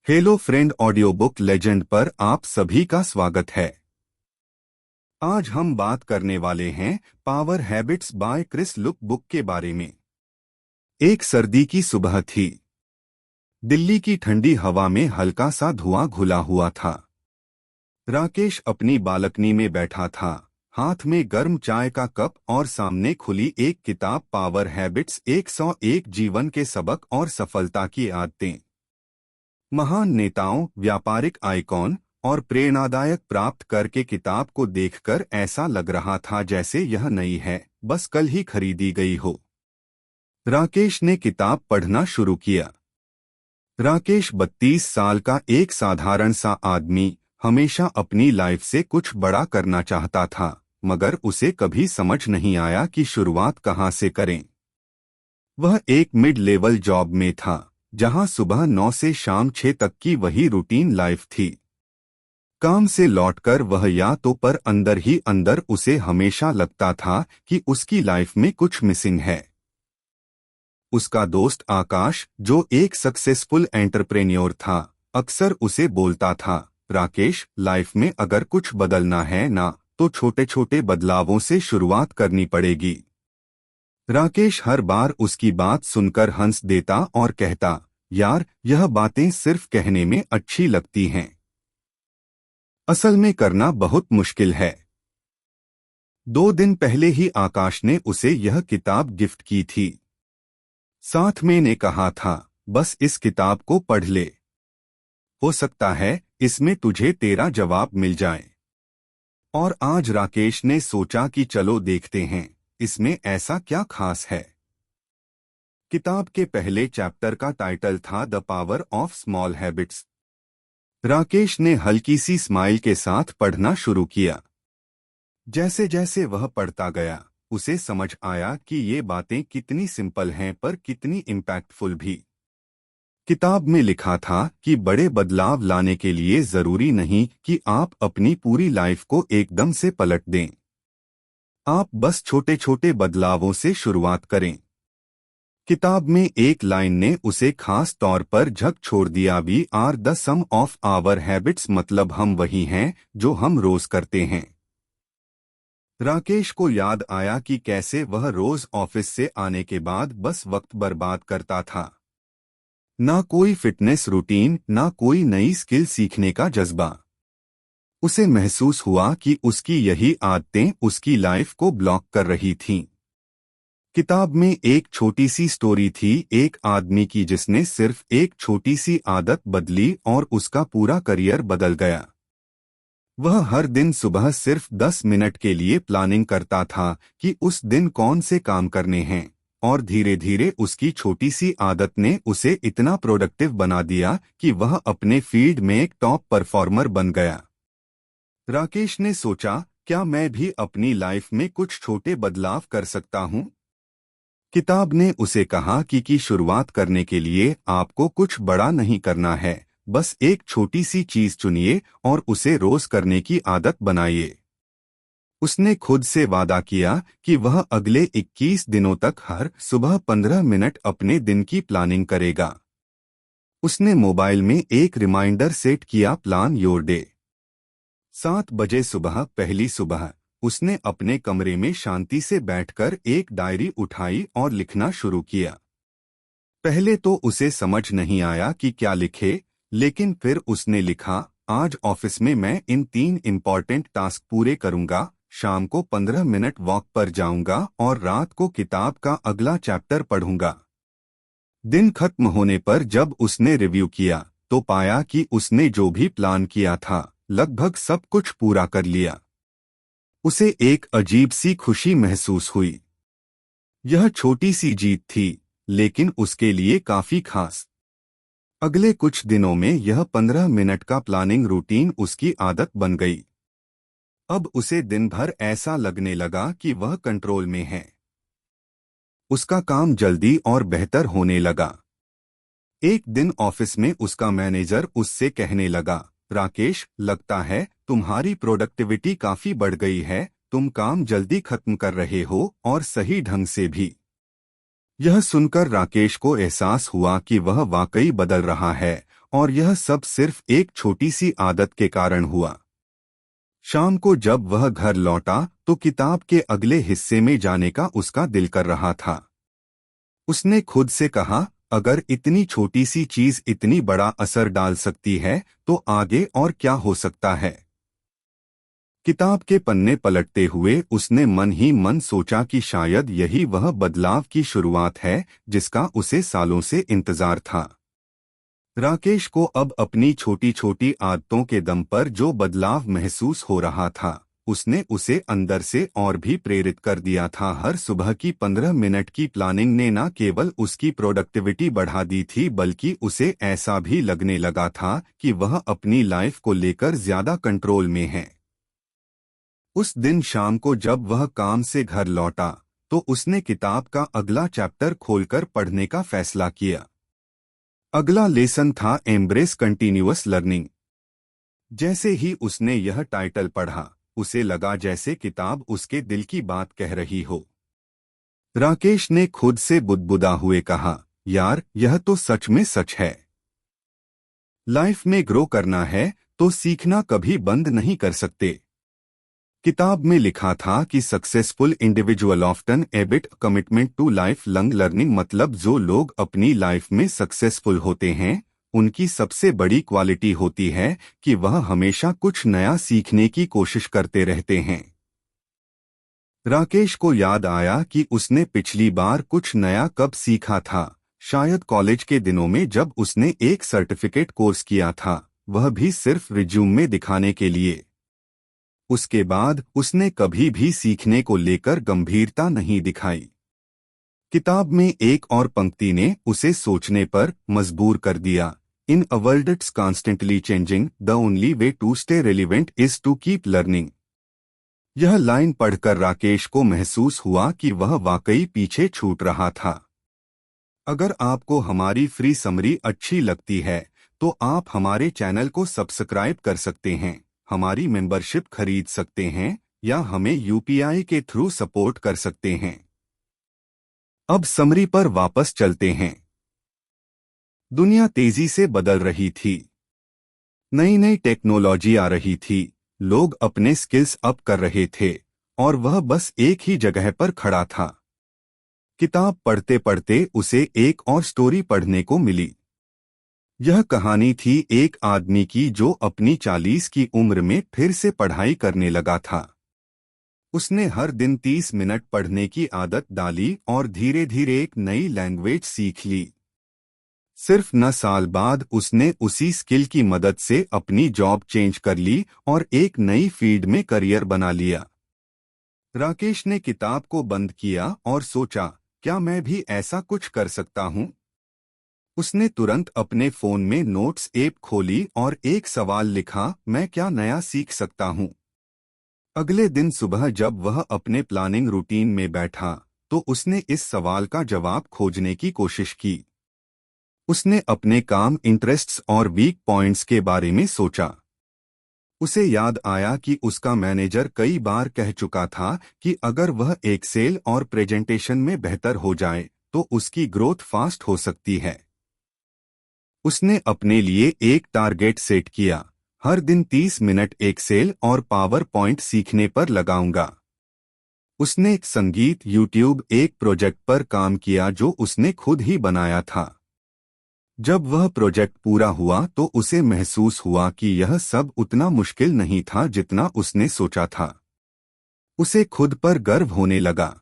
Hello friend, audio book legend पर आप सभी का स्वागत है। आज हम बात करने वाले हैं power habits by Chris Luke book के बारे में। एक सर्दी की सुबह थी। दिल्ली की ठंडी हवा में हल्का सा धुआं घुला हुआ था। राकेश अपनी बालकनी में बैठा था, हाथ में गर्म चाय का कप और सामने खुली एक किताब, पावर हैबिट्स 101 जीवन के सबक और सफलता की आदतें। महान नेताओं, व्यापारिक आइकॉन और प्रेरणादायक प्राप्त करके किताब को देखकर ऐसा लग रहा था जैसे यह नई है, बस कल ही खरीदी गई हो। राकेश ने किताब पढ़ना शुरू किया। राकेश 32 साल का एक साधारण सा आदमी, हमेशा अपनी लाइफ से कुछ बड़ा करना चाहता था, मगर उसे कभी समझ नहीं आया कि शुरुआत कहाँ से करें। वह एक मिड लेवल जॉब में था, जहां सुबह 9 से शाम 6 तक की वही रूटीन लाइफ थी। काम से लौटकर वह या तो पर अंदर ही अंदर उसे हमेशा लगता था कि उसकी लाइफ में कुछ मिसिंग है। उसका दोस्त आकाश, जो एक सक्सेसफुल एंटरप्रेन्योर था, अक्सर उसे बोलता था, राकेश, लाइफ में अगर कुछ बदलना है ना, तो छोटे छोटे बदलावों से शुरुआत करनी पड़ेगी। राकेश हर बार उसकी बात सुनकर हंस देता और कहता, यार, यह बातें सिर्फ कहने में अच्छी लगती हैं, असल में करना बहुत मुश्किल है। 2 दिन पहले ही आकाश ने उसे यह किताब गिफ्ट की थी। साथ में ने कहा था, बस इस किताब को पढ़ ले, हो सकता है इसमें तुझे तेरा जवाब मिल जाए। और आज राकेश ने सोचा कि चलो देखते हैं, इसमें ऐसा क्या खास है। किताब के पहले चैप्टर का टाइटल था the power of small habits. Rakesh ने हल्की सी स्माइल के साथ पढ़ना शुरू किया। जैसे जैसे वह पढ़ता गया, उसे समझ आया कि ये बातें कितनी सिंपल हैं पर कितनी इम्पैक्टफुल भी। किताब में लिखा था कि बड़े बदलाव लाने के लिए जरूरी नहीं कि आप अपनी पूरी लाइफ को एकदम से पलट दें। आप बस छोटे छोटे बदलावों से शुरुआत करें। किताब में एक लाइन ने उसे खास तौर पर झक छोड़ दिया, we are the sum of our habits, मतलब हम वही हैं जो हम रोज करते हैं। राकेश को याद आया कि कैसे वह रोज ऑफिस से आने के बाद बस वक्त बर्बाद करता था। ना कोई फिटनेस रूटीन, ना कोई नई स्किल सीखने का जज्बा। उसे महसूस हुआ कि उसकी यही आदतें उसकी लाइफ को ब्लॉक कर रही थीं। किताब में एक छोटी सी स्टोरी थी, एक आदमी की जिसने सिर्फ एक छोटी सी आदत बदली और उसका पूरा करियर बदल गया। वह हर दिन सुबह सिर्फ 10 मिनट के लिए प्लानिंग करता था कि उस दिन कौन से काम करने हैं, और धीरे धीरे उसकी छोटी सी आदत ने उसे इतना प्रोडक्टिव बना दिया कि वह अपने फील्ड में एक टॉप परफॉर्मर बन गया। राकेश ने सोचा, क्या मैं भी अपनी लाइफ में कुछ छोटे बदलाव कर सकता हूं? किताब ने उसे कहा कि शुरुआत करने के लिए आपको कुछ बड़ा नहीं करना है, बस एक छोटी सी चीज चुनिए और उसे रोज करने की आदत बनाइए। उसने खुद से वादा किया कि वह अगले 21 दिनों तक हर सुबह 15 मिनट अपने दिन की प्लानिंग करेगा। उसने मोबाइल में एक रिमाइंडर सेट किया, प्लान योर डे। 7 बजे सुबह, पहली सुबह, उसने अपने कमरे में शांति से बैठकर एक डायरी उठाई और लिखना शुरू किया। पहले तो उसे समझ नहीं आया कि क्या लिखे, लेकिन फिर उसने लिखा, आज ऑफिस में मैं इन 3 इम्पॉर्टेंट टास्क पूरे करूंगा, शाम को 15 मिनट वॉक पर जाऊंगा और रात को किताब का अगला चैप्टर पढ़ूंगा। दिन खत्म होने पर जब उसने रिव्यू किया, तो पाया कि उसने जो भी प्लान किया था, लगभग सब कुछ पूरा कर लिया। उसे एक अजीब सी खुशी महसूस हुई। यह छोटी सी जीत थी, लेकिन उसके लिए काफी खास। अगले कुछ दिनों में यह 15 मिनट का प्लानिंग रूटीन उसकी आदत बन गई। अब उसे दिन भर ऐसा लगने लगा कि वह कंट्रोल में है। उसका काम जल्दी और बेहतर होने लगा। एक दिन ऑफिस में उसका मैनेजर उससे कहने लगा, राकेश, लगता है तुम्हारी प्रोडक्टिविटी काफी बढ़ गई है, तुम काम जल्दी खत्म कर रहे हो और सही ढंग से भी। यह सुनकर राकेश को एहसास हुआ कि वह वाकई बदल रहा है और यह सब सिर्फ एक छोटी सी आदत के कारण हुआ। शाम को जब वह घर लौटा तो किताब के अगले हिस्से में जाने का उसका दिल कर रहा था। उसने खुद से कहा, अगर इतनी छोटी सी चीज इतनी बड़ा असर डाल सकती है तो आगे और क्या हो सकता है। किताब के पन्ने पलटते हुए उसने मन ही मन सोचा कि शायद यही वह बदलाव की शुरुआत है जिसका उसे सालों से इंतजार था। राकेश को अब अपनी छोटी छोटी आदतों के दम पर जो बदलाव महसूस हो रहा था उसने उसे अंदर से और भी प्रेरित कर दिया था। हर सुबह की 15 मिनट की प्लानिंग ने न केवल उसकी प्रोडक्टिविटी बढ़ा दी थी बल्कि उसे ऐसा भी लगने लगा था कि वह अपनी लाइफ को लेकर ज्यादा कंट्रोल में है। उस दिन शाम को जब वह काम से घर लौटा तो उसने किताब का अगला चैप्टर खोलकर पढ़ने का फैसला किया। अगला लेसन था एम्ब्रेस कंटिन्यूअस लर्निंग। जैसे ही उसने यह टाइटल पढ़ा उसे लगा जैसे किताब उसके दिल की बात कह रही हो। राकेश ने खुद से बुदबुदा हुए कहा, यार यह तो सच में सच है। लाइफ में ग्रो करना है तो सीखना कभी बंद नहीं कर सकते। किताब में लिखा था कि successful individual often exhibit commitment to lifelong learning, मतलब जो लोग अपनी लाइफ में सक्सेसफुल होते हैं उनकी सबसे बड़ी क्वालिटी होती है कि वह हमेशा कुछ नया सीखने की कोशिश करते रहते हैं। राकेश को याद आया कि उसने पिछली बार कुछ नया कब सीखा था, शायद कॉलेज के दिनों में जब उसने एक सर्टिफिकेट कोर्स किया था, वह भी सिर्फ रिज्यूम में दिखाने के लिए। उसके बाद उसने कभी भी सीखने को लेकर गंभीरता नहीं दिखाई। किताब में एक और पंक्ति ने उसे सोचने पर मजबूर कर दिया, in a world it's constantly changing the only way to stay relevant is to keep learning. यह लाइन पढ़कर राकेश को महसूस हुआ कि वह वाकई पीछे छूट रहा था। अगर आपको हमारी फ्री समरी अच्छी लगती है तो आप हमारे चैनल को सब्सक्राइब कर सकते हैं, हमारी मेंबरशिप खरीद सकते हैं या हमें यूपीआई के थ्रू सपोर्ट कर सकते हैं। अब समरी पर वापस चलते हैं। दुनिया तेजी से बदल रही थी, नई नई टेक्नोलॉजी आ रही थी, लोग अपने स्किल्स अप कर रहे थे और वह बस एक ही जगह पर खड़ा था। किताब पढ़ते पढ़ते उसे एक और स्टोरी पढ़ने को मिली। यह कहानी थी एक आदमी की जो अपनी 40 की उम्र में फिर से पढ़ाई करने लगा था। उसने हर दिन 30 मिनट पढ़ने की आदत डाली और धीरे धीरे एक नई लैंग्वेज सीख ली। सिर्फ 9 साल बाद उसने उसी स्किल की मदद से अपनी जॉब चेंज कर ली और एक नई फील्ड में करियर बना लिया। राकेश ने किताब को बंद किया और सोचा, क्या मैं भी ऐसा कुछ कर सकता हूँ? उसने तुरंत अपने फोन में नोट्स ऐप खोली और एक सवाल लिखा, मैं क्या नया सीख सकता हूँ? अगले दिन सुबह जब वह अपने प्लानिंग रूटीन में बैठा तो उसने इस सवाल का जवाब खोजने की कोशिश की। उसने अपने काम, इंटरेस्ट्स और वीक पॉइंट्स के बारे में सोचा। उसे याद आया कि उसका मैनेजर कई बार कह चुका था कि अगर वह एक्सेल और प्रेजेंटेशन में बेहतर हो जाए तो उसकी ग्रोथ फास्ट हो सकती है। उसने अपने लिए एक टारगेट सेट किया, हर दिन 30 मिनट एक्सेल और पावर पॉइंट सीखने पर लगाऊंगा। उसने एक संगीत यूट्यूब एक प्रोजेक्ट पर काम किया जो उसने खुद ही बनाया था। जब वह प्रोजेक्ट पूरा हुआ तो उसे महसूस हुआ कि यह सब उतना मुश्किल नहीं था जितना उसने सोचा था। उसे खुद पर गर्व होने लगा।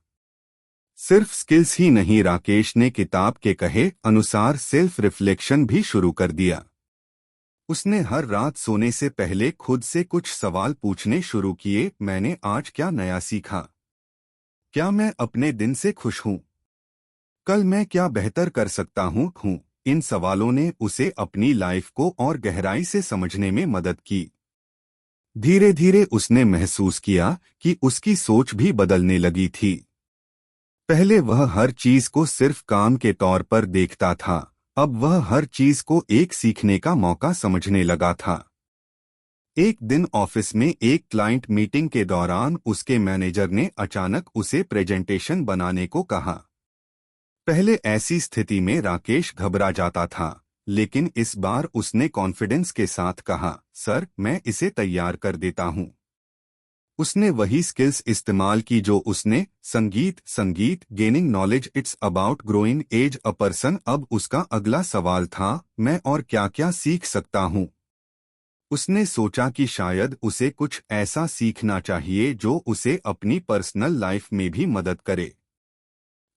सिर्फ स्किल्स ही नहीं, राकेश ने किताब के कहे अनुसार सेल्फ रिफ्लेक्शन भी शुरू कर दिया। उसने हर रात सोने से पहले खुद से कुछ सवाल पूछने शुरू किए, मैंने आज क्या नया सीखा? क्या मैं अपने दिन से खुश हूँ? कल मैं क्या बेहतर कर सकता हूँ? इन सवालों ने उसे अपनी लाइफ को और गहराई से समझने में मदद की। धीरे धीरे उसने महसूस किया कि उसकी सोच भी बदलने लगी थी। पहले वह हर चीज को सिर्फ काम के तौर पर देखता था, अब वह हर चीज को एक सीखने का मौका समझने लगा था। एक दिन ऑफिस में एक क्लाइंट मीटिंग के दौरान उसके मैनेजर ने अचानक उसे प्रेजेंटेशन बनाने को कहा। पहले ऐसी स्थिति में राकेश घबरा जाता था, लेकिन इस बार उसने कॉन्फिडेंस के साथ कहा, सर मैं इसे तैयार कर देता हूँ। उसने वही स्किल्स इस्तेमाल की जो उसने संगीत gaining knowledge it's about growing as a person. अब उसका अगला सवाल था, मैं और क्या क्या सीख सकता हूँ। उसने सोचा कि शायद उसे कुछ ऐसा सीखना चाहिए जो उसे अपनी पर्सनल लाइफ में भी मदद करे।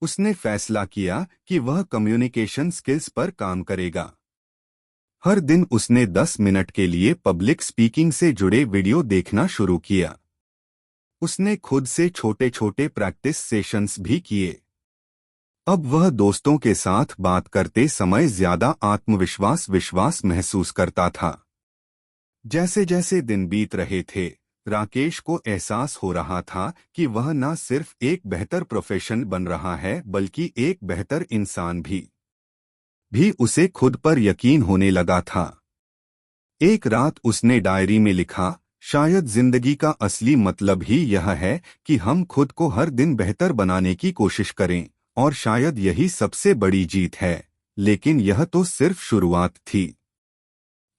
उसने फैसला किया कि वह कम्युनिकेशन स्किल्स पर काम करेगा। हर दिन उसने 10 मिनट के लिए पब्लिक स्पीकिंग से जुड़े वीडियो देखना शुरू किया। उसने खुद से छोटे छोटे प्रैक्टिस सेशंस भी किए। अब वह दोस्तों के साथ बात करते समय ज्यादा विश्वास महसूस करता था। जैसे जैसे दिन बीत रहे थे, राकेश को एहसास हो रहा था कि वह न सिर्फ एक बेहतर प्रोफेशन बन रहा है बल्कि एक बेहतर इंसान भी उसे खुद पर यकीन होने लगा था। एक रात उसने डायरी में लिखा, शायद जिंदगी का असली मतलब ही यह है कि हम खुद को हर दिन बेहतर बनाने की कोशिश करें, और शायद यही सबसे बड़ी जीत है। लेकिन यह तो सिर्फ शुरुआत थी।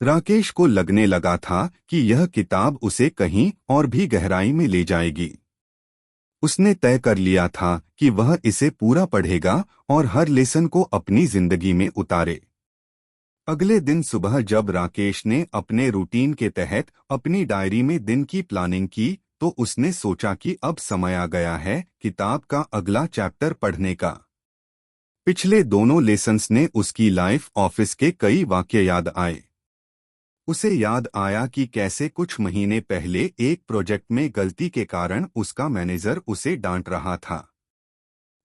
राकेश को लगने लगा था कि यह किताब उसे कहीं और भी गहराई में ले जाएगी। उसने तय कर लिया था कि वह इसे पूरा पढ़ेगा और हर लेसन को अपनी जिंदगी में उतारे। अगले दिन सुबह जब राकेश ने अपने रूटीन के तहत अपनी डायरी में दिन की प्लानिंग की, तो उसने सोचा कि अब समय आ गया है किताब का अगला चैप्टर पढ़ने का। पिछले दोनों लेसन्स ने उसकी लाइफ ऑफिस के कई वाक्य याद आए। उसे याद आया कि कैसे कुछ महीने पहले एक प्रोजेक्ट में गलती के कारण उसका मैनेजर उसे डांट रहा था।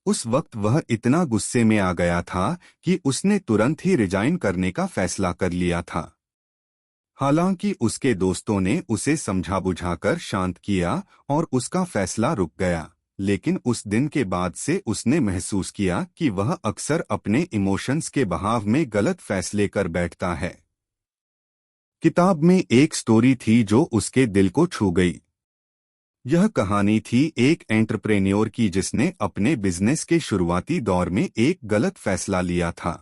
उस वक्त वह इतना गुस्से में आ गया था कि उसने तुरंत ही रिजाइन करने का फैसला कर लिया था। हालांकि उसके दोस्तों ने उसे समझा बुझाकर शांत किया और उसका फैसला रुक गया, लेकिन उस दिन के बाद से उसने महसूस किया कि वह अक्सर अपने इमोशंस के बहाव में गलत फैसले कर बैठता है। किताब में एक स्टोरी थी जो उसके दिल को छू गई। यह कहानी थी एक एंटरप्रेन्योर की जिसने अपने बिजनेस के शुरुआती दौर में एक गलत फैसला लिया था।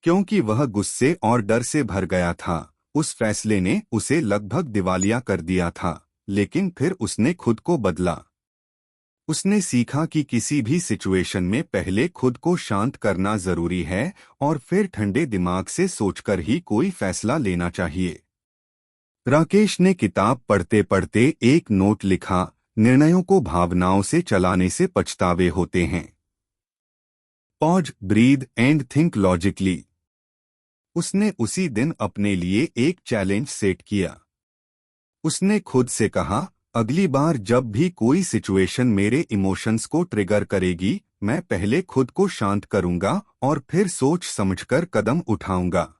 क्योंकि वह गुस्से और डर से भर गया था, उस फैसले ने उसे लगभग दिवालिया कर दिया था, लेकिन फिर उसने खुद को बदला। उसने सीखा कि किसी भी सिचुएशन में पहले खुद को शांत करना जरूरी है और फिर ठंडे दिमाग से सोचकर ही कोई फैसला लेना चाहिए। राकेश ने किताब पढ़ते पढ़ते एक नोट लिखा, निर्णयों को भावनाओं से चलाने से पछतावे होते हैं। Pause, breathe and think logically. उसने उसी दिन अपने लिए एक चैलेंज सेट किया। उसने खुद से कहा, अगली बार जब भी कोई सिचुएशन मेरे इमोशंस को ट्रिगर करेगी, मैं पहले खुद को शांत करूंगा और फिर सोच समझकर कदम उठाऊंगा।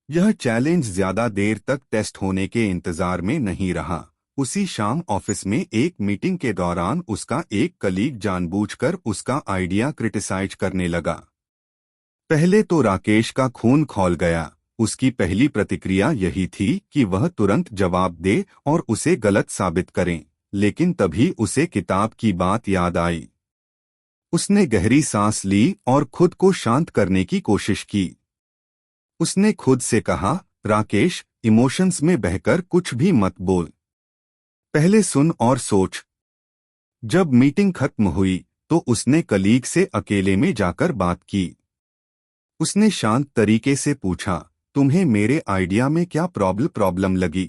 यह चैलेंज ज्यादा देर तक टेस्ट होने के इंतजार में नहीं रहा। उसी शाम ऑफिस में एक मीटिंग के दौरान उसका एक कलीग जानबूझकर उसका आइडिया क्रिटिसाइज करने लगा। पहले तो राकेश का खून खौल गया। उसकी पहली प्रतिक्रिया यही थी कि वह तुरंत जवाब दे और उसे गलत साबित करें, लेकिन तभी उसे किताब की बात याद आई। उसने गहरी सांस ली और खुद को शांत करने की कोशिश की। उसने खुद से कहा, राकेश, इमोशंस में बहकर कुछ भी मत बोल, पहले सुन और सोच। जब मीटिंग खत्म हुई तो उसने कलीग से अकेले में जाकर बात की। उसने शांत तरीके से पूछा, तुम्हें मेरे आइडिया में क्या प्रॉब्लम लगी?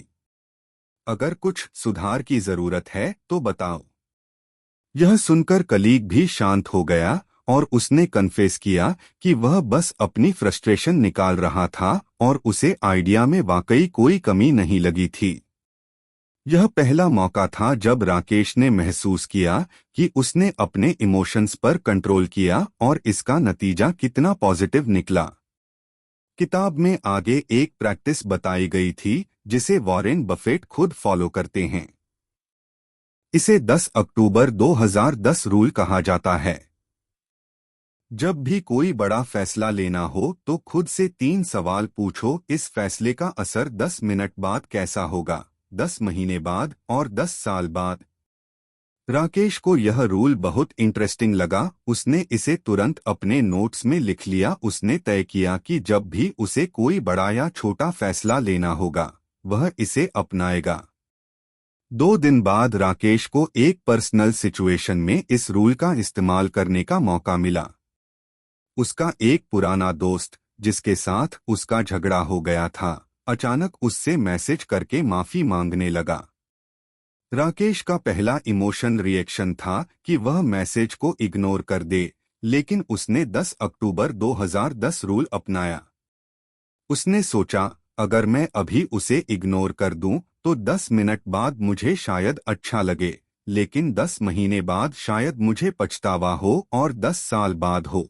अगर कुछ सुधार की जरूरत है तो बताओ। यह सुनकर कलीग भी शांत हो गया और उसने कन्फेस किया कि वह बस अपनी फ्रस्ट्रेशन निकाल रहा था और उसे आइडिया में वाकई कोई कमी नहीं लगी थी। यह पहला मौका था जब राकेश ने महसूस किया कि उसने अपने इमोशंस पर कंट्रोल किया और इसका नतीजा कितना पॉजिटिव निकला। किताब में आगे एक प्रैक्टिस बताई गई थी जिसे वॉरेन बफेट खुद फॉलो करते हैं। इसे 10 अक्टूबर 2010 रूल कहा जाता है। जब भी कोई बड़ा फैसला लेना हो तो खुद से 3 सवाल पूछो, इस फैसले का असर 10 मिनट बाद कैसा होगा, 10 महीने बाद और 10 साल बाद। राकेश को यह रूल बहुत इंटरेस्टिंग लगा। उसने इसे तुरंत अपने नोट्स में लिख लिया। उसने तय किया कि जब भी उसे कोई बड़ा या छोटा फैसला लेना होगा, वह इसे अपनाएगा। 2 दिन बाद राकेश को एक पर्सनल सिचुएशन में इस रूल का इस्तेमाल करने का मौका मिला। उसका एक पुराना दोस्त, जिसके साथ उसका झगड़ा हो गया था, अचानक उससे मैसेज करके माफी मांगने लगा। राकेश का पहला इमोशन रिएक्शन था कि वह मैसेज को इग्नोर कर दे, लेकिन उसने 10 अक्टूबर 2010 रूल अपनाया। उसने सोचा, अगर मैं अभी उसे इग्नोर कर दूं, तो 10 मिनट बाद मुझे शायद अच्छा लगे, लेकिन 10 महीने बाद शायद मुझे पछतावा हो और 10 साल बाद हो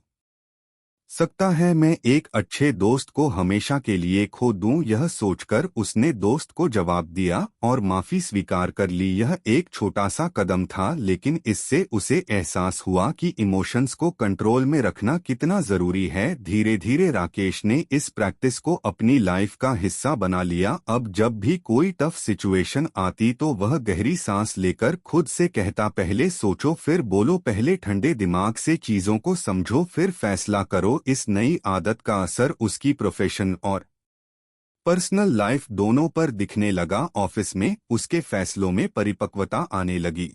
सकता है मैं एक अच्छे दोस्त को हमेशा के लिए खो दूं। यह सोचकर उसने दोस्त को जवाब दिया और माफी स्वीकार कर ली। यह एक छोटा सा कदम था, लेकिन इससे उसे एहसास हुआ कि इमोशंस को कंट्रोल में रखना कितना जरूरी है। धीरे धीरे राकेश ने इस प्रैक्टिस को अपनी लाइफ का हिस्सा बना लिया। अब जब भी कोई टफ सिचुएशन आती तो वह गहरी सांस लेकर खुद से कहता, पहले सोचो फिर बोलो, पहले ठंडे दिमाग से चीजों को समझो फिर फैसला करो। इस नई आदत का असर उसकी प्रोफेशन और पर्सनल लाइफ दोनों पर दिखने लगा। ऑफिस में उसके फैसलों में परिपक्वता आने लगी।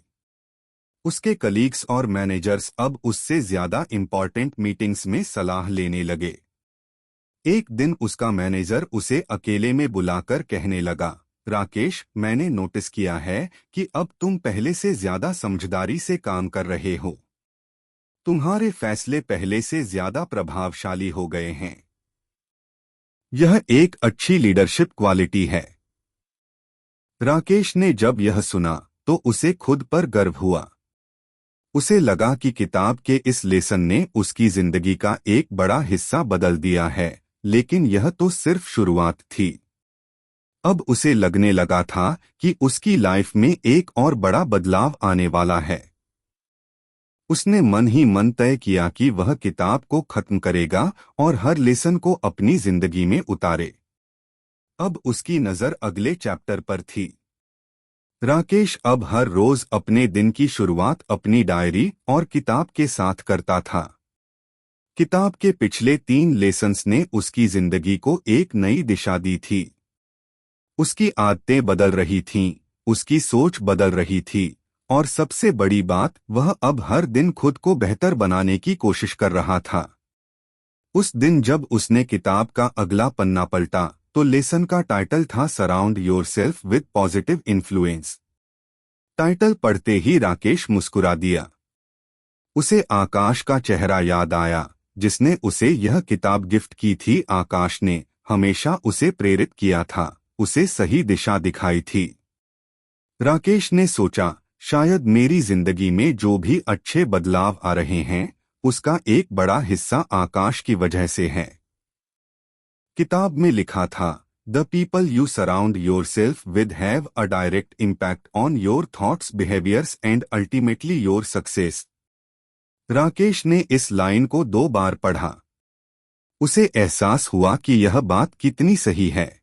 उसके कलीग्स और मैनेजर्स अब उससे ज्यादा इम्पॉर्टेंट मीटिंग्स में सलाह लेने लगे। एक दिन उसका मैनेजर उसे अकेले में बुलाकर कहने लगा, राकेश, मैंने नोटिस किया है कि अब तुम पहले से ज्यादा समझदारी से काम कर रहे हो। तुम्हारे फैसले पहले से ज्यादा प्रभावशाली हो गए हैं। यह एक अच्छी लीडरशिप क्वालिटी है। राकेश ने जब यह सुना तो उसे खुद पर गर्व हुआ। उसे लगा कि किताब के इस लेसन ने उसकी जिंदगी का एक बड़ा हिस्सा बदल दिया है, लेकिन यह तो सिर्फ शुरुआत थी। अब उसे लगने लगा था कि उसकी लाइफ में एक और बड़ा बदलाव आने वाला है। उसने मन ही मन तय किया कि वह किताब को खत्म करेगा और हर लेसन को अपनी जिंदगी में उतारे। अब उसकी नजर अगले चैप्टर पर थी। राकेश अब हर रोज अपने दिन की शुरुआत अपनी डायरी और किताब के साथ करता था। किताब के पिछले 3 लेसन्स ने उसकी जिंदगी को एक नई दिशा दी थी। उसकी आदतें बदल रही थीं, उसकी सोच बदल रही थी, और सबसे बड़ी बात, वह अब हर दिन खुद को बेहतर बनाने की कोशिश कर रहा था। उस दिन जब उसने किताब का अगला पन्ना पलटा तो लेसन का टाइटल था surround yourself with positive influence. Title पढ़ते ही राकेश मुस्कुरा दिया। उसे आकाश का चेहरा याद आया, जिसने उसे यह किताब गिफ्ट की थी। आकाश ने हमेशा उसे प्रेरित किया था, उसे सही दिशा दिखाई थी। राकेश ने सोचा, शायद मेरी जिंदगी में जो भी अच्छे बदलाव आ रहे हैं, उसका एक बड़ा हिस्सा आकाश की वजह से है। किताब में लिखा था, the people you surround yourself with have a direct impact on your thoughts, behaviours and ultimately your success. Rakesh ने इस लाइन को 2 बार पढ़ा। उसे एहसास हुआ कि यह बात कितनी सही है।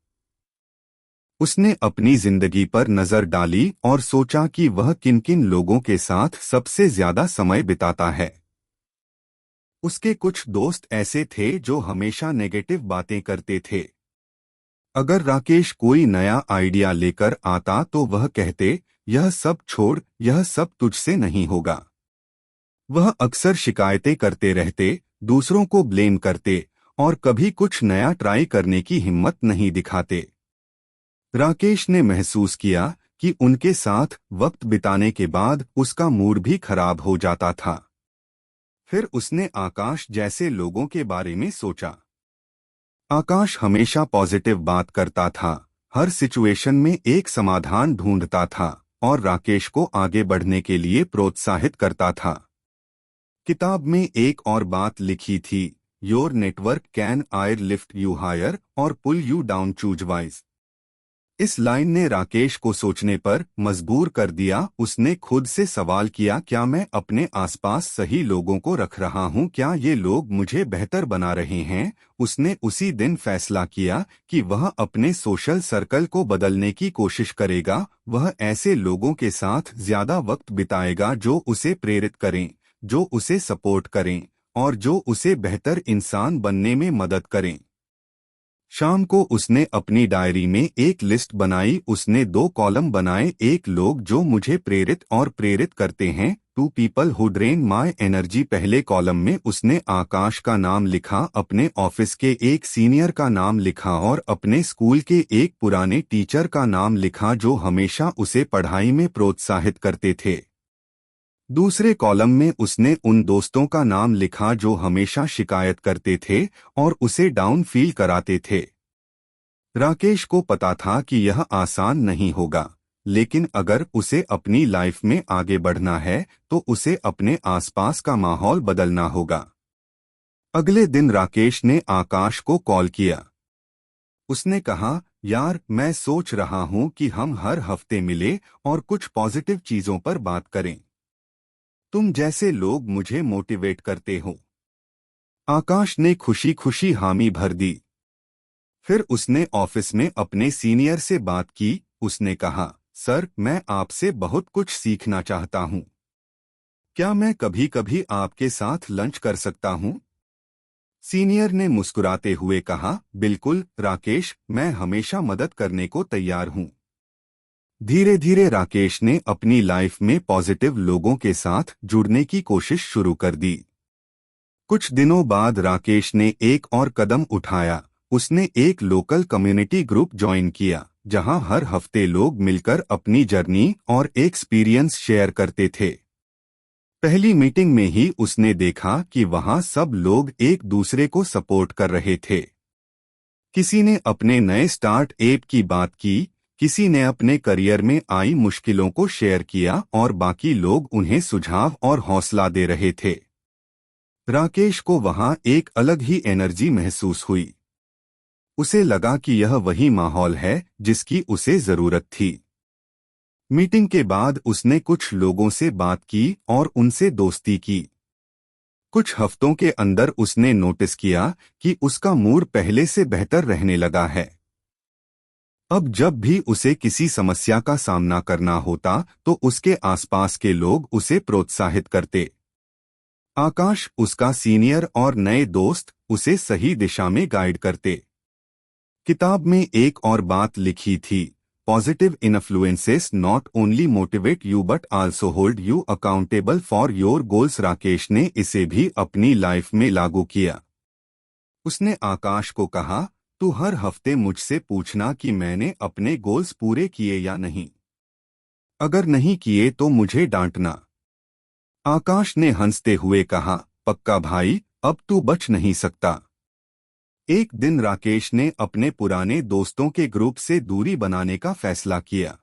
उसने अपनी जिंदगी पर नजर डाली और सोचा कि वह किन किन लोगों के साथ सबसे ज्यादा समय बिताता है। उसके कुछ दोस्त ऐसे थे जो हमेशा नेगेटिव बातें करते थे। अगर राकेश कोई नया आइडिया लेकर आता तो वह कहते, यह सब छोड़, यह सब तुझसे नहीं होगा। वह अक्सर शिकायतें करते रहते, दूसरों को ब्लेम करते और कभी कुछ नया ट्राई करने की हिम्मत नहीं दिखाते। राकेश ने महसूस किया कि उनके साथ वक्त बिताने के बाद उसका मूड भी खराब हो जाता था। फिर उसने आकाश जैसे लोगों के बारे में सोचा। आकाश हमेशा पॉजिटिव बात करता था, हर सिचुएशन में एक समाधान ढूंढता था और राकेश को आगे बढ़ने के लिए प्रोत्साहित करता था। किताब में एक और बात लिखी थी, your network can either lift you higher or pull you down, choose wise. इस लाइन ने राकेश को सोचने पर मजबूर कर दिया। उसने खुद से सवाल किया, क्या मैं अपने आसपास सही लोगों को रख रहा हूं? क्या ये लोग मुझे बेहतर बना रहे हैं? उसने उसी दिन फैसला किया कि वह अपने सोशल सर्कल को बदलने की कोशिश करेगा। वह ऐसे लोगों के साथ ज्यादा वक्त बिताएगा जो उसे प्रेरित करें, जो उसे सपोर्ट करें और जो उसे बेहतर इंसान बनने में मदद करें। शाम को उसने अपनी डायरी में एक लिस्ट बनाई। उसने 2 कॉलम बनाए, एक लोग जो मुझे प्रेरित और प्रेरित करते हैं, 2 people who drain my energy. पहले कॉलम में उसने आकाश का नाम लिखा, अपने ऑफिस के एक सीनियर का नाम लिखा और अपने स्कूल के एक पुराने टीचर का नाम लिखा जो हमेशा उसे पढ़ाई में प्रोत्साहित करते थे। दूसरे कॉलम में उसने उन दोस्तों का नाम लिखा जो हमेशा शिकायत करते थे और उसे डाउन फील कराते थे। राकेश को पता था कि यह आसान नहीं होगा, लेकिन अगर उसे अपनी लाइफ में आगे बढ़ना है तो उसे अपने आसपास का माहौल बदलना होगा। अगले दिन राकेश ने आकाश को कॉल किया। उसने कहा, यार, मैं सोच रहा हूं कि हम हर हफ्ते मिले और कुछ पॉजिटिव चीजों पर बात करें। तुम जैसे लोग मुझे मोटिवेट करते हो। आकाश ने खुशी खुशी हामी भर दी। फिर उसने ऑफिस में अपने सीनियर से बात की। उसने कहा, सर, मैं आपसे बहुत कुछ सीखना चाहता हूं। क्या मैं कभी कभी आपके साथ लंच कर सकता हूं? सीनियर ने मुस्कुराते हुए कहा, बिल्कुल राकेश, मैं हमेशा मदद करने को तैयार हूं। धीरे धीरे राकेश ने अपनी लाइफ में पॉजिटिव लोगों के साथ जुड़ने की कोशिश शुरू कर दी। कुछ दिनों बाद राकेश ने एक और कदम उठाया। उसने एक लोकल कम्युनिटी ग्रुप ज्वाइन किया, जहां हर हफ्ते लोग मिलकर अपनी जर्नी और एक्सपीरियंस शेयर करते थे। पहली मीटिंग में ही उसने देखा कि वहां सब लोग एक दूसरे को सपोर्ट कर रहे थे। किसी ने अपने नए स्टार्ट ऐप की बात की, किसी ने अपने करियर में आई मुश्किलों को शेयर किया और बाकी लोग उन्हें सुझाव और हौसला दे रहे थे। राकेश को वहां एक अलग ही एनर्जी महसूस हुई। उसे लगा कि यह वही माहौल है जिसकी उसे जरूरत थी। मीटिंग के बाद उसने कुछ लोगों से बात की और उनसे दोस्ती की। कुछ हफ्तों के अंदर उसने नोटिस किया कि उसका मूड पहले से बेहतर रहने लगा है। अब जब भी उसे किसी समस्या का सामना करना होता तो उसके आसपास के लोग उसे प्रोत्साहित करते। आकाश, उसका सीनियर और नए दोस्त उसे सही दिशा में गाइड करते। किताब में एक और बात लिखी थी, positive influences not only motivate you but also hold you accountable for your goals. Rakesh ने इसे भी अपनी लाइफ में लागू किया। उसने आकाश को कहा, तू हर हफ्ते मुझसे पूछना कि मैंने अपने गोल्स पूरे किए या नहीं। अगर नहीं किए तो मुझे डांटना। आकाश ने हंसते हुए कहा, पक्का भाई, अब तू बच नहीं सकता। एक दिन राकेश ने अपने पुराने दोस्तों के ग्रुप से दूरी बनाने का फैसला किया।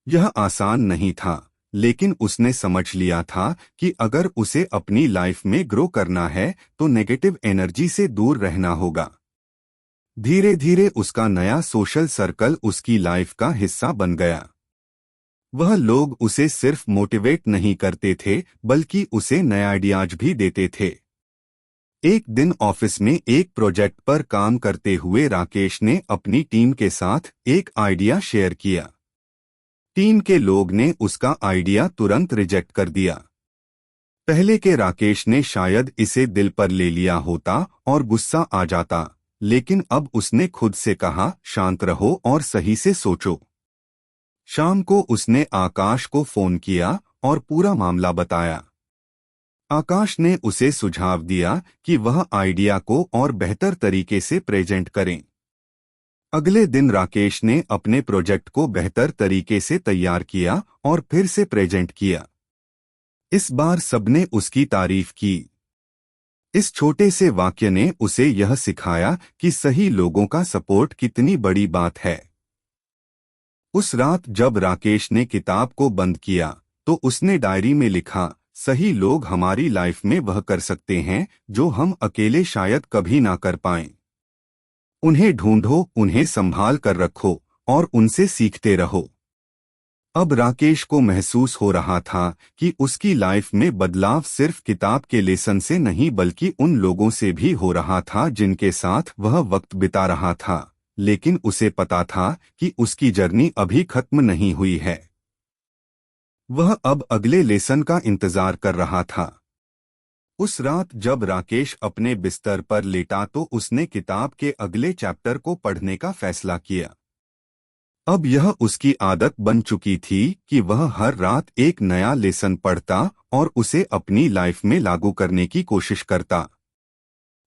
यह आसान नहीं था, लेकिन उसने समझ लिया था कि अगर उसे अपनी लाइफ में ग्रो करना है तो नेगेटिव एनर्जी से दूर रहना होगा। धीरे धीरे उसका नया सोशल सर्कल उसकी लाइफ का हिस्सा बन गया। वह लोग उसे सिर्फ मोटिवेट नहीं करते थे, बल्कि उसे नए आइडियाज भी देते थे। एक दिन ऑफिस में एक प्रोजेक्ट पर काम करते हुए राकेश ने अपनी टीम के साथ एक आइडिया शेयर किया। टीम के लोग ने उसका आइडिया तुरंत रिजेक्ट कर दिया। पहले के राकेश ने शायद इसे दिल पर ले लिया होता और गुस्सा आ जाता, लेकिन अब उसने खुद से कहा, शांत रहो और सही से सोचो। शाम को उसने आकाश को फोन किया और पूरा मामला बताया। आकाश ने उसे सुझाव दिया कि वह आइडिया को और बेहतर तरीके से प्रेजेंट करें। अगले दिन राकेश ने अपने प्रोजेक्ट को बेहतर तरीके से तैयार किया और फिर से प्रेजेंट किया। इस बार सबने उसकी तारीफ की। इस छोटे से वाक्य ने उसे यह सिखाया कि सही लोगों का सपोर्ट कितनी बड़ी बात है। उस रात जब राकेश ने किताब को बंद किया तो उसने डायरी में लिखा, सही लोग हमारी लाइफ में वह कर सकते हैं जो हम अकेले शायद कभी ना कर पाएं। उन्हें ढूंढो, उन्हें संभाल कर रखो और उनसे सीखते रहो। अब राकेश को महसूस हो रहा था कि उसकी लाइफ में बदलाव सिर्फ किताब के लेसन से नहीं बल्कि उन लोगों से भी हो रहा था जिनके साथ वह वक्त बिता रहा था। लेकिन उसे पता था कि उसकी जर्नी अभी खत्म नहीं हुई है। वह अब अगले लेसन का इंतजार कर रहा था। उस रात जब राकेश अपने बिस्तर पर लेटा तो उसने किताब के अगले चैप्टर को पढ़ने का फैसला किया। अब यह उसकी आदत बन चुकी थी कि वह हर रात एक नया लेसन पढ़ता और उसे अपनी लाइफ में लागू करने की कोशिश करता।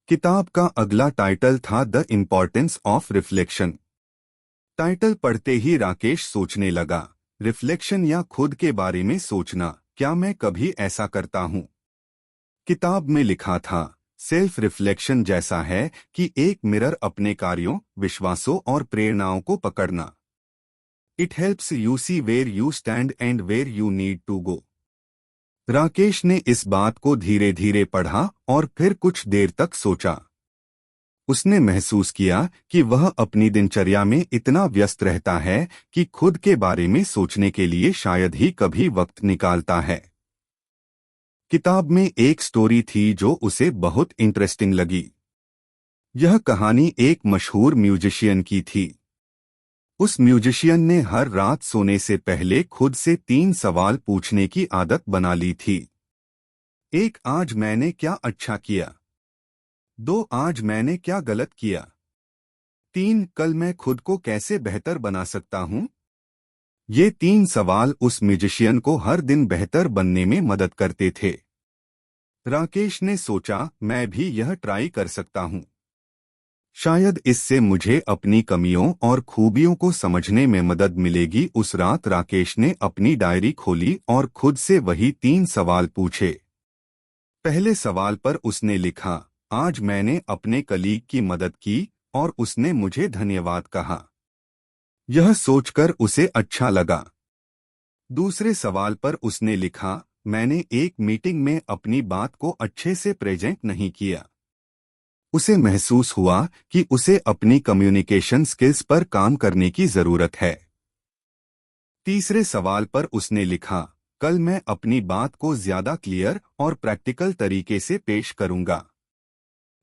किताब का अगला टाइटल था the importance of reflection. Title पढ़ते ही राकेश सोचने लगा, रिफ्लेक्शन या खुद के बारे में सोचना, क्या मैं कभी ऐसा करता हूँ? किताब में लिखा था, सेल्फ रिफ्लेक्शन जैसा है कि एक मिरर अपने कार्यों, विश्वासों और प्रेरणाओं को पकड़ना। It helps you see where you stand and where you need to go. Rakesh ने इस बात को धीरे धीरे पढ़ा और फिर कुछ देर तक सोचा। उसने महसूस किया कि वह अपनी दिनचर्या में इतना व्यस्त रहता है कि खुद के बारे में सोचने के लिए शायद ही कभी वक्त निकालता है। किताब में एक स्टोरी थी जो उसे बहुत इंटरेस्टिंग लगी। यह कहानी एक मशहूर म्यूजिशियन की थी। उस म्यूजिशियन ने हर रात सोने से पहले खुद से 3 सवाल पूछने की आदत बना ली थी। 1, आज मैंने क्या अच्छा किया? 2, आज मैंने क्या गलत किया? 3, कल मैं खुद को कैसे बेहतर बना सकता हूँ? ये 3 सवाल उस म्यूजिशियन को हर दिन बेहतर बनने में मदद करते थे। राकेश ने सोचा, मैं भी यह ट्राई कर सकता हूँ। शायद इससे मुझे अपनी कमियों और खूबियों को समझने में मदद मिलेगी। उस रात राकेश ने अपनी डायरी खोली और खुद से वही 3 सवाल पूछे। पहले सवाल पर उसने लिखा, आज मैंने अपने कलीग की मदद की और उसने मुझे धन्यवाद कहा। यह सोचकर उसे अच्छा लगा। दूसरे सवाल पर उसने लिखा, मैंने एक मीटिंग में अपनी बात को अच्छे से प्रेजेंट नहीं किया। उसे महसूस हुआ कि उसे अपनी कम्युनिकेशन स्किल्स पर काम करने की जरूरत है। तीसरे सवाल पर उसने लिखा, कल मैं अपनी बात को ज्यादा क्लियर और प्रैक्टिकल तरीके से पेश करूंगा।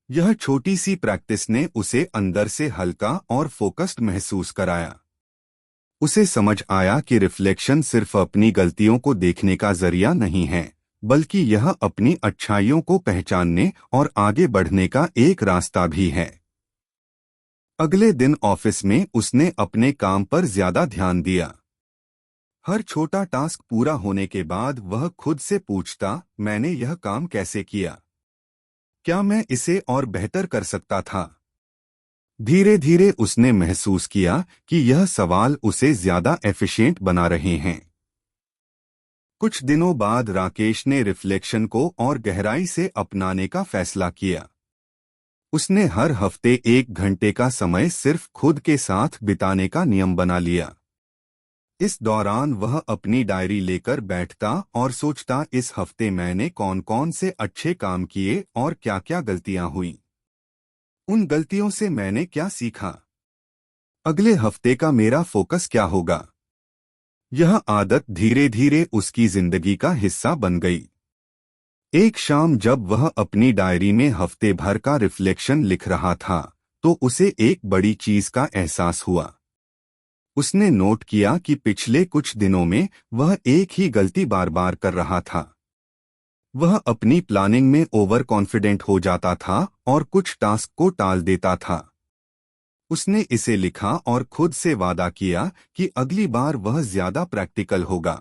यह छोटी सी प्रैक्टिस ने उसे अंदर से हल्का और फोकस्ड महसूस कराया। उसे समझ आया कि रिफ्लेक्शन सिर्फ अपनी गलतियों को देखने का जरिया नहीं है, बल्कि यह अपनी अच्छाइयों को पहचानने और आगे बढ़ने का एक रास्ता भी है। अगले दिन ऑफिस में उसने अपने काम पर ज्यादा ध्यान दिया। हर छोटा टास्क पूरा होने के बाद वह खुद से पूछता, मैंने यह काम कैसे किया? क्या मैं इसे और बेहतर कर सकता था? धीरे धीरे उसने महसूस किया कि यह सवाल उसे ज्यादा एफिशिएंट बना रहे हैं। कुछ दिनों बाद राकेश ने रिफ्लेक्शन को और गहराई से अपनाने का फैसला किया। उसने हर हफ्ते 1 घंटे का समय सिर्फ खुद के साथ बिताने का नियम बना लिया। इस दौरान वह अपनी डायरी लेकर बैठता और सोचता, इस हफ्ते मैंने कौन कौन से अच्छे काम किए और क्या क्या गलतियां हुई। उन गलतियों से मैंने क्या सीखा? अगले हफ्ते का मेरा फोकस क्या होगा? यह आदत धीरे धीरे उसकी जिंदगी का हिस्सा बन गई। एक शाम जब वह अपनी डायरी में हफ्ते भर का रिफ्लेक्शन लिख रहा था, तो उसे एक बड़ी चीज का एहसास हुआ। उसने नोट किया कि पिछले कुछ दिनों में वह एक ही गलती बार बार कर रहा था। वह अपनी प्लानिंग में ओवर कॉन्फिडेंट हो जाता था और कुछ टास्क को टाल देता था। उसने इसे लिखा और खुद से वादा किया कि अगली बार वह ज्यादा प्रैक्टिकल होगा।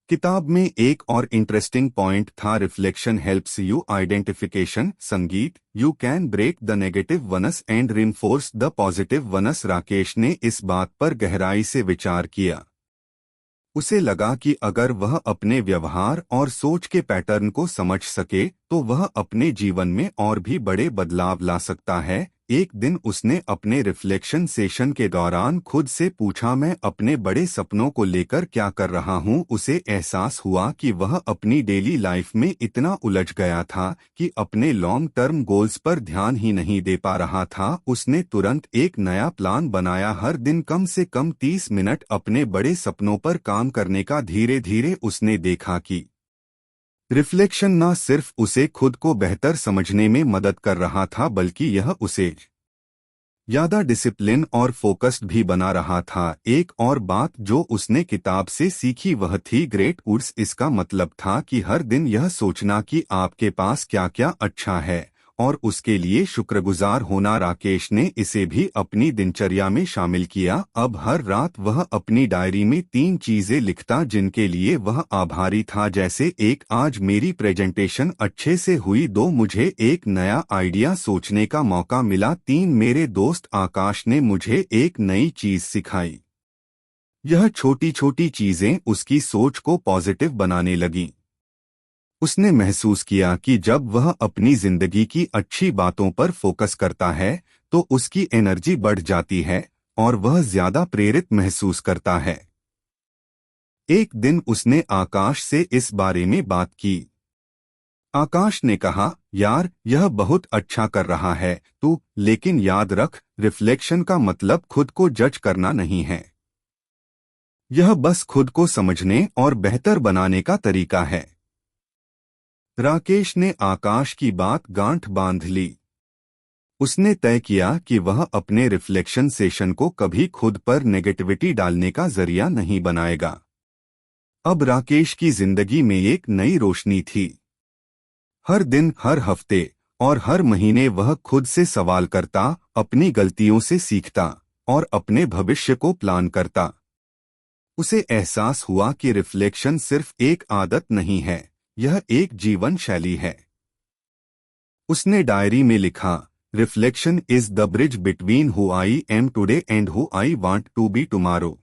किताब में एक और इंटरेस्टिंग पॉइंट था, रिफ्लेक्शन हेल्प्स यू आइडेंटिफिकेशन संगीत, you can break the negative ones and reinforce the positive ones. Rakesh ने इस बात पर गहराई से विचार किया। उसे लगा कि अगर वह अपने व्यवहार और सोच के पैटर्न को समझ सके तो वह अपने जीवन में और भी बड़े बदलाव ला सकता है। एक दिन उसने अपने रिफ्लेक्शन सेशन के दौरान खुद से पूछा, मैं अपने बड़े सपनों को लेकर क्या कर रहा हूँ। उसे एहसास हुआ कि वह अपनी डेली लाइफ में इतना उलझ गया था कि अपने लॉन्ग टर्म गोल्स पर ध्यान ही नहीं दे पा रहा था। उसने तुरंत एक नया प्लान बनाया, हर दिन कम से कम 30 मिनट अपने बड़े सपनों पर काम करने का। धीरे धीरे उसने देखा कि रिफ्लेक्शन न सिर्फ उसे खुद को बेहतर समझने में मदद कर रहा था, बल्कि यह उसे ज्यादा डिसिप्लिन और फोकस्ड भी बना रहा था। एक और बात जो उसने किताब से सीखी वह थी ग्रेट वुड्स। इसका मतलब था कि हर दिन यह सोचना कि आपके पास क्या क्या अच्छा है और उसके लिए शुक्रगुजार होना। राकेश ने इसे भी अपनी दिनचर्या में शामिल किया। अब हर रात वह अपनी डायरी में 3 चीजें लिखता जिनके लिए वह आभारी था, जैसे 1 आज मेरी प्रेजेंटेशन अच्छे से हुई, 2 मुझे एक नया आइडिया सोचने का मौका मिला, 3 मेरे दोस्त आकाश ने मुझे एक नई चीज सिखाई। यह छोटी छोटी चीजें उसकी सोच को पॉजिटिव बनाने लगीं। उसने महसूस किया कि जब वह अपनी जिंदगी की अच्छी बातों पर फोकस करता है तो उसकी एनर्जी बढ़ जाती है और वह ज्यादा प्रेरित महसूस करता है। एक दिन उसने आकाश से इस बारे में बात की। आकाश ने कहा, यार यह बहुत अच्छा कर रहा है तू, लेकिन याद रख रिफ्लेक्शन का मतलब खुद को जज करना नहीं है। यह बस खुद को समझने और बेहतर बनाने का तरीका है। राकेश ने आकाश की बात गांठ बांध ली। उसने तय किया कि वह अपने रिफ्लेक्शन सेशन को कभी खुद पर नेगेटिविटी डालने का जरिया नहीं बनाएगा। अब राकेश की जिंदगी में एक नई रोशनी थी। हर दिन, हर हफ्ते और हर महीने वह खुद से सवाल करता, अपनी गलतियों से सीखता और अपने भविष्य को प्लान करता। उसे एहसास हुआ कि रिफ्लेक्शन सिर्फ एक आदत नहीं है, यह एक जीवन शैली है। उसने डायरी में लिखा, reflection is the bridge between who I am today and who I want to be tomorrow.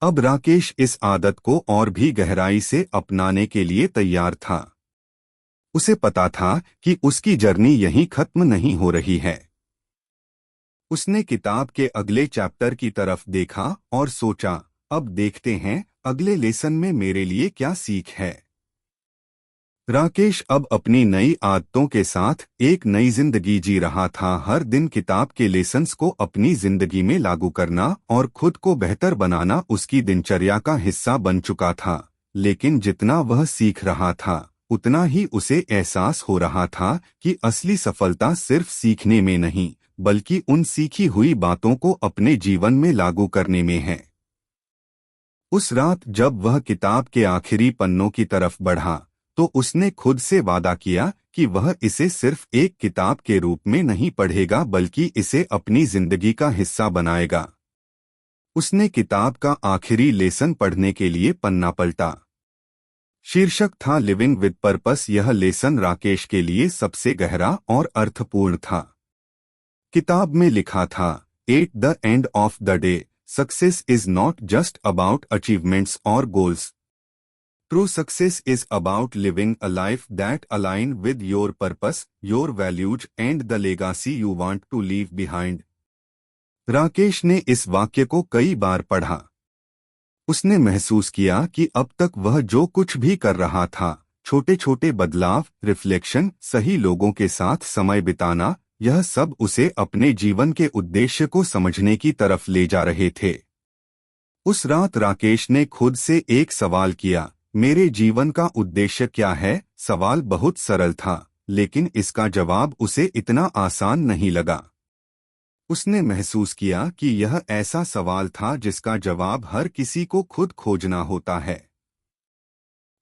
अब राकेश इस आदत को और भी गहराई से अपनाने के लिए तैयार था। उसे पता था कि उसकी जर्नी यहीं खत्म नहीं हो रही है। उसने किताब के अगले चैप्टर की तरफ देखा और सोचा, अब देखते हैं अगले लेसन में मेरे लिए क्या सीख है। राकेश अब अपनी नई आदतों के साथ एक नई जिंदगी जी रहा था। हर दिन किताब के लेसन्स को अपनी जिंदगी में लागू करना और खुद को बेहतर बनाना उसकी दिनचर्या का हिस्सा बन चुका था। लेकिन जितना वह सीख रहा था उतना ही उसे एहसास हो रहा था कि असली सफलता सिर्फ सीखने में नहीं, बल्कि उन सीखी हुई बातों को अपने जीवन में लागू करने में है। उस रात जब वह किताब के आखिरी पन्नों की तरफ बढ़ा तो उसने खुद से वादा किया कि वह इसे सिर्फ एक किताब के रूप में नहीं पढ़ेगा, बल्कि इसे अपनी जिंदगी का हिस्सा बनाएगा। उसने किताब का आखिरी लेसन पढ़ने के लिए पन्ना पलटा। शीर्षक था लिविंग विद पर्पस। यह लेसन राकेश के लिए सबसे गहरा और अर्थपूर्ण था। किताब में लिखा था, at the end of the day success is not just about achievements और goals. True success is about living a life that aligns with your purpose, your values and the legacy you want to leave behind. Rakesh ने इस वाक्य को कई बार पढ़ा। उसने महसूस किया कि अब तक वह जो कुछ भी कर रहा था, छोटे छोटे बदलाव, रिफ्लेक्शन, सही लोगों के साथ समय बिताना, यह सब उसे अपने जीवन के उद्देश्य को समझने की तरफ ले जा रहे थे। उस रात राकेश ने खुद से एक सवाल किया, मेरे जीवन का उद्देश्य क्या है? सवाल बहुत सरल था, लेकिन इसका जवाब उसे इतना आसान नहीं लगा। उसने महसूस किया कि यह ऐसा सवाल था जिसका जवाब हर किसी को खुद खोजना होता है।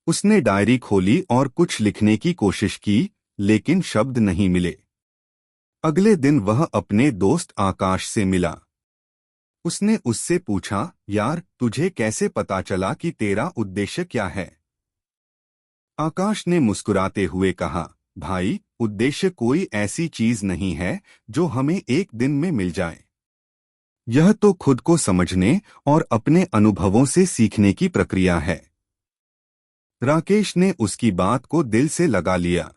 उसने डायरी खोली और कुछ लिखने की कोशिश की, लेकिन शब्द नहीं मिले। अगले दिन वह अपने दोस्त आकाश से मिला। उसने उससे पूछा, यार तुझे कैसे पता चला कि तेरा उद्देश्य क्या है? आकाश ने मुस्कुराते हुए कहा, भाई उद्देश्य कोई ऐसी चीज नहीं है जो हमें एक दिन में मिल जाए। यह तो खुद को समझने और अपने अनुभवों से सीखने की प्रक्रिया है। राकेश ने उसकी बात को दिल से लगा लिया।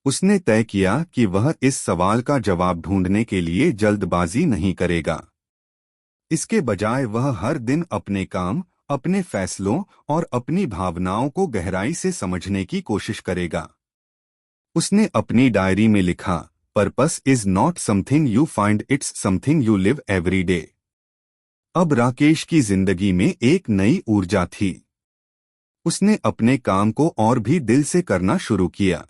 उसने तय किया कि वह इस सवाल का जवाब ढूंढने के लिए जल्दबाजी नहीं करेगा। इसके बजाय वह हर दिन अपने काम, अपने फैसलों और अपनी भावनाओं को गहराई से समझने की कोशिश करेगा। उसने अपनी डायरी में लिखा, purpose is not something you find, it's something you live every day. अब राकेश की जिंदगी में एक नई ऊर्जा थी। उसने अपने काम को और भी दिल से करना शुरू किया।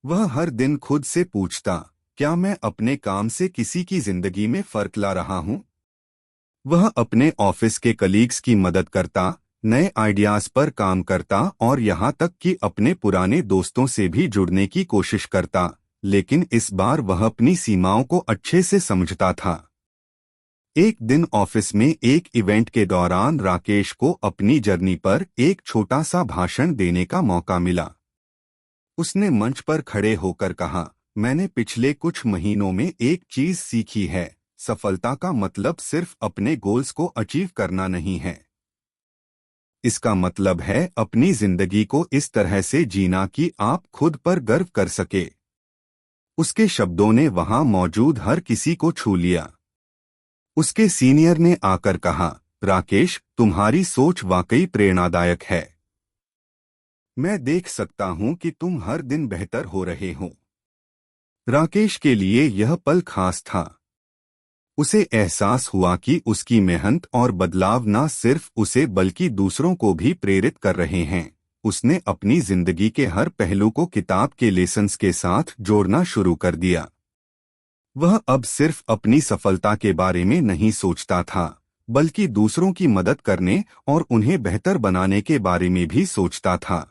वह हर दिन खुद से पूछता, क्या मैं अपने काम से किसी की जिंदगी में फर्क ला रहा हूं? वह अपने ऑफिस के कलीग्स की मदद करता, नए आइडियाज पर काम करता और यहाँ तक कि अपने पुराने दोस्तों से भी जुड़ने की कोशिश करता, लेकिन इस बार वह अपनी सीमाओं को अच्छे से समझता था। एक दिन ऑफिस में एक इवेंट के दौरान राकेश को अपनी जर्नी पर एक छोटा सा भाषण देने का मौका मिला। उसने मंच पर खड़े होकर कहा, मैंने पिछले कुछ महीनों में एक चीज सीखी है, सफलता का मतलब सिर्फ अपने गोल्स को अचीव करना नहीं है। इसका मतलब है अपनी जिंदगी को इस तरह से जीना कि आप खुद पर गर्व कर सके। उसके शब्दों ने वहां मौजूद हर किसी को छू लिया। उसके सीनियर ने आकर कहा, राकेश, तुम्हारी सोच वाकई प्रेरणादायक है। मैं देख सकता हूं कि तुम हर दिन बेहतर हो रहे हो। राकेश के लिए यह पल खास था। उसे एहसास हुआ कि उसकी मेहनत और बदलाव न सिर्फ उसे बल्कि दूसरों को भी प्रेरित कर रहे हैं। उसने अपनी जिंदगी के हर पहलू को किताब के लेसन्स के साथ जोड़ना शुरू कर दिया। वह अब सिर्फ अपनी सफलता के बारे में नहीं सोचता था, बल्कि दूसरों की मदद करने और उन्हें बेहतर बनाने के बारे में भी सोचता था।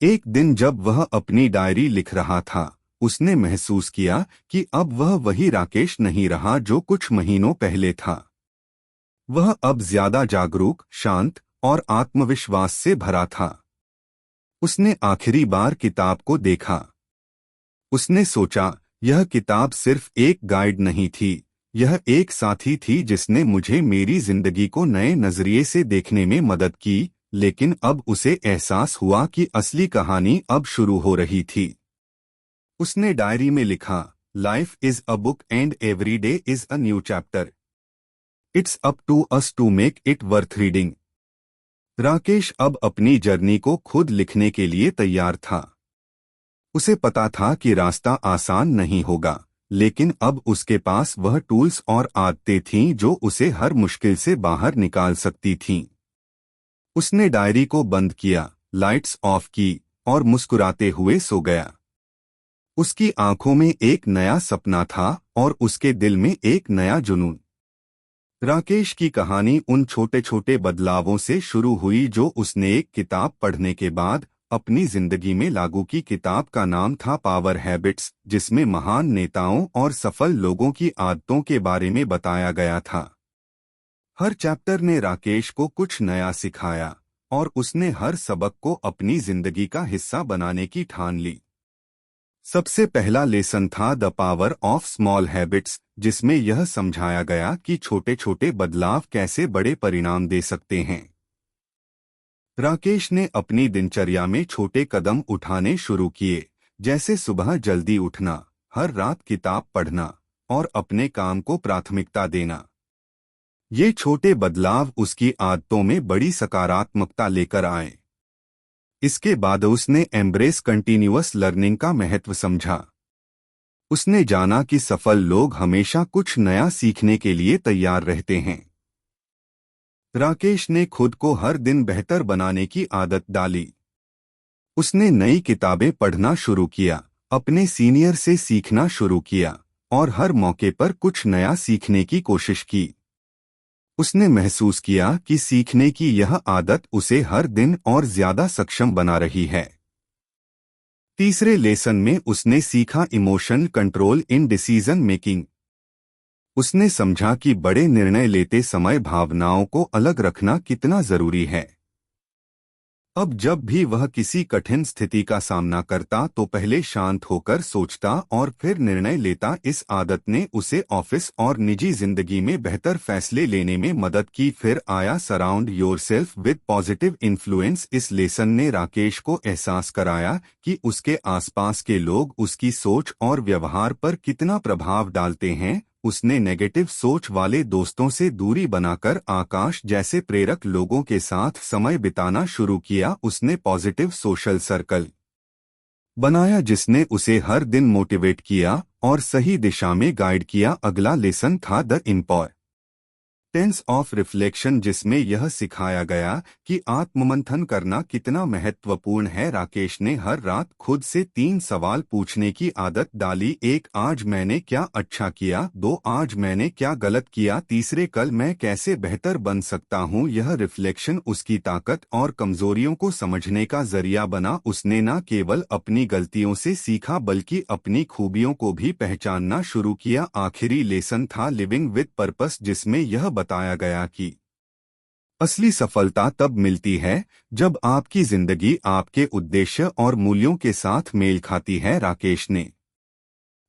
एक दिन जब वह अपनी डायरी लिख रहा था, उसने महसूस किया कि अब वह वही राकेश नहीं रहा जो कुछ महीनों पहले था। वह अब ज्यादा जागरूक, शांत और आत्मविश्वास से भरा था। उसने आखिरी बार किताब को देखा। उसने सोचा, यह किताब सिर्फ एक गाइड नहीं थी, यह एक साथी थी जिसने मुझे मेरी जिंदगी को नए नजरिए से देखने में मदद की। लेकिन अब उसे एहसास हुआ कि असली कहानी अब शुरू हो रही थी। उसने डायरी में लिखा, life is a book and every day is a new chapter. It's up to us to make it worth reading. Rakesh अब अपनी जर्नी को खुद लिखने के लिए तैयार था। उसे पता था कि रास्ता आसान नहीं होगा, लेकिन अब उसके पास वह टूल्स और आदतें थीं जो उसे हर मुश्किल से बाहर निकाल सकती थीं। उसने डायरी को बंद किया, लाइट्स ऑफ की और मुस्कुराते हुए सो गया। उसकी आंखों में एक नया सपना था और उसके दिल में एक नया जुनून। राकेश की कहानी उन छोटे छोटे बदलावों से शुरू हुई जो उसने एक किताब पढ़ने के बाद अपनी जिंदगी में लागू की। किताब का नाम था पावर हैबिट्स, जिसमें महान नेताओं और सफल लोगों की आदतों के बारे में बताया गया था। हर चैप्टर ने राकेश को कुछ नया सिखाया और उसने हर सबक को अपनी जिंदगी का हिस्सा बनाने की ठान ली। सबसे पहला लेसन था the power of small habits, जिसमें यह समझाया गया कि छोटे छोटे बदलाव कैसे बड़े परिणाम दे सकते हैं। राकेश ने अपनी दिनचर्या में छोटे कदम उठाने शुरू किए, जैसे सुबह जल्दी उठना, हर रात किताब पढ़ना और अपने काम को प्राथमिकता देना। ये छोटे बदलाव उसकी आदतों में बड़ी सकारात्मकता लेकर आए। इसके बाद उसने एम्ब्रेस कंटिन्यूअस लर्निंग का महत्व समझा। उसने जाना कि सफल लोग हमेशा कुछ नया सीखने के लिए तैयार रहते हैं। राकेश ने खुद को हर दिन बेहतर बनाने की आदत डाली। उसने नई किताबें पढ़ना शुरू किया, अपने सीनियर से सीखना शुरू किया और हर मौके पर कुछ नया सीखने की कोशिश की। उसने महसूस किया कि सीखने की यह आदत उसे हर दिन और ज्यादा सक्षम बना रही है। तीसरे लेसन में उसने सीखा emotion control in decision making. उसने समझा कि बड़े निर्णय लेते समय भावनाओं को अलग रखना कितना जरूरी है। अब जब भी वह किसी कठिन स्थिति का सामना करता तो पहले शांत होकर सोचता और फिर निर्णय लेता। इस आदत ने उसे ऑफिस और निजी जिंदगी में बेहतर फैसले लेने में मदद की। फिर आया surround yourself with positive influence. इस लेसन ने राकेश को एहसास कराया कि उसके आसपास के लोग उसकी सोच और व्यवहार पर कितना प्रभाव डालते हैं। उसने नेगेटिव सोच वाले दोस्तों से दूरी बनाकर आकाश जैसे प्रेरक लोगों के साथ समय बिताना शुरू किया। उसने पॉजिटिव सोशल सर्कल बनाया जिसने उसे हर दिन मोटिवेट किया और सही दिशा में गाइड किया। अगला लेसन था द इम्पोर्टेंस ऑफ रिफ्लेक्शन, जिसमें यह सिखाया गया कि आत्ममंथन करना कितना महत्वपूर्ण है। राकेश ने हर रात खुद से 3 सवाल पूछने की आदत डाली। 1, आज मैंने क्या अच्छा किया। 2, आज मैंने क्या गलत किया। तीसरे, कल मैं कैसे बेहतर बन सकता हूँ। यह रिफ्लेक्शन उसकी ताकत और कमजोरियों को समझने का जरिया बना। उसने न केवल अपनी गलतियों से सीखा बल्कि अपनी खूबियों को भी पहचानना शुरू किया। आखिरी लेसन था लिविंग विद पर्पस, जिसमें यह बताया गया कि असली सफलता तब मिलती है जब आपकी जिंदगी आपके उद्देश्य और मूल्यों के साथ मेल खाती है। राकेश ने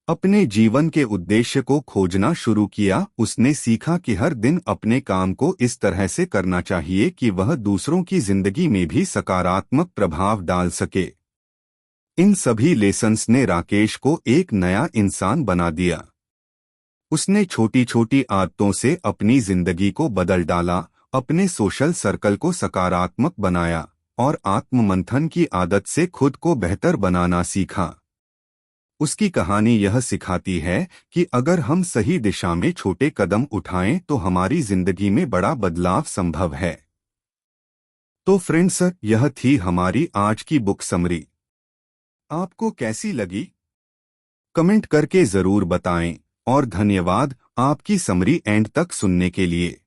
अपने जीवन के उद्देश्य को खोजना शुरू किया। उसने सीखा कि हर दिन अपने काम को इस तरह से करना चाहिए कि वह दूसरों की जिंदगी में भी सकारात्मक प्रभाव डाल सके। इन सभी लेसन्स ने राकेश को एक नया इंसान बना दिया। उसने छोटी छोटी आदतों से अपनी जिंदगी को बदल डाला, अपने सोशल सर्कल को सकारात्मक बनाया और आत्ममंथन की आदत से खुद को बेहतर बनाना सीखा। उसकी कहानी यह सिखाती है कि अगर हम सही दिशा में छोटे कदम उठाएं तो हमारी जिंदगी में बड़ा बदलाव संभव है। तो फ्रेंड्स, यह थी हमारी आज की बुक समरी। आपको कैसी लगी? कमेंट करके जरूर बताएं और धन्यवाद आपकी समरी एंड तक सुनने के लिए।